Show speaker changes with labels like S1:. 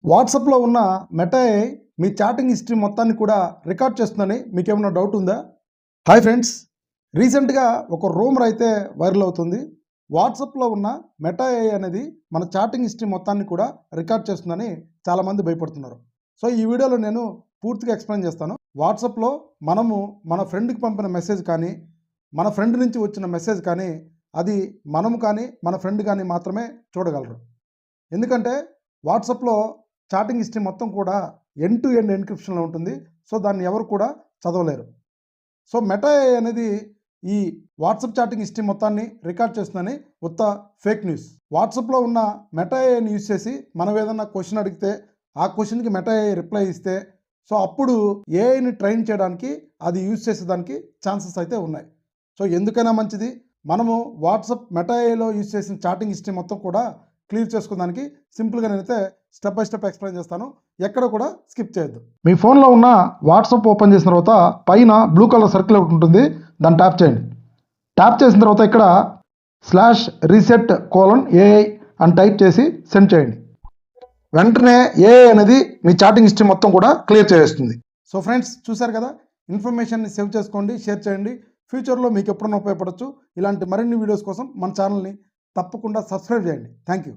S1: వాట్సాప్లో ఉన్న meta AI మీ chatting history మొత్తాన్ని కూడా రికార్డ్ చేస్తుందని మీకు ఏమైనా డౌట్ ఉందా? హాయ్ ఫ్రెండ్స్, రీసెంట్గా ఒక రూమర్ అయితే వైరల్ అవుతుంది. వాట్సాప్లో ఉన్న మెటా ఏఐ అనేది మన చాటింగ్ హిస్టరీ మొత్తాన్ని కూడా రికార్డ్ చేస్తుందని చాలామంది భయపడుతున్నారు. సో ఈ వీడియోలో నేను పూర్తిగా ఎక్స్ప్లెయిన్ చేస్తాను. వాట్సాప్లో మనము మన ఫ్రెండ్కి పంపిన మెసేజ్ కానీ, మన ఫ్రెండ్ నుంచి వచ్చిన మెసేజ్ కానీ, అది మనము కానీ మన ఫ్రెండ్ కానీ మాత్రమే చూడగలరు. ఎందుకంటే వాట్సాప్లో చాటింగ్ హిస్టరీ మొత్తం కూడా ఎండ్ టు ఎండ్ ఎన్క్రిప్షన్లో ఉంటుంది. సో దాన్ని ఎవరు కూడా చదవలేరు. సో మెటా ఏఐ అనేది ఈ వాట్సాప్ చాటింగ్ హిస్టరీ మొత్తాన్ని రికార్డ్ చేస్తుందని ఉత్త ఫేక్ న్యూస్. వాట్సాప్లో ఉన్న మెటా ఏఐని యూజ్ చేసి మనం ఏదన్నా క్వశ్చన్ అడిగితే ఆ క్వశ్చన్కి మెటా ఏఐ రిప్లై ఇస్తే సో అప్పుడు ఏఐని ట్రైన్ చేయడానికి అది యూజ్ చేసేదానికి ఛాన్సెస్ అయితే ఉన్నాయి. సో ఎందుకైనా మంచిది మనము వాట్సాప్ మెటా ఏఐలో యూజ్ చేసిన చాటింగ్ హిస్టరీ మొత్తం కూడా క్లియర్ చేసుకోవడానికి సింపుల్గా నేనైతే స్టెప్ బై స్టెప్ ఎక్స్ప్లెయిన్ చేస్తాను. ఎక్కడ కూడా స్కిప్ చేయొద్దు. మీ ఫోన్లో ఉన్న వాట్సాప్ ఓపెన్ చేసిన తర్వాత పైన బ్లూ కలర్ సర్కిల్ ఒకటి ఉంటుంది, దాన్ని ట్యాప్ చేయండి. ట్యాప్ చేసిన తర్వాత ఇక్కడ /reset:AI అని టైప్ చేసి సెండ్ చేయండి. వెంటనే ఏఐ అనేది మీ చాటింగ్ హిస్టరీ మొత్తం కూడా క్లియర్ చేస్తుంది. సో ఫ్రెండ్స్, చూసారు కదా, ఇన్ఫర్మేషన్ని సేవ్ చేసుకోండి, షేర్ చేయండి. ఫ్యూచర్లో మీకు ఎప్పుడైనా ఉపయోగపడవచ్చు. ఇలాంటి మరిన్ని వీడియోస్ కోసం మన ఛానల్ని తప్పకుండా సబ్స్క్రైబ్ చేయండి. Thank you.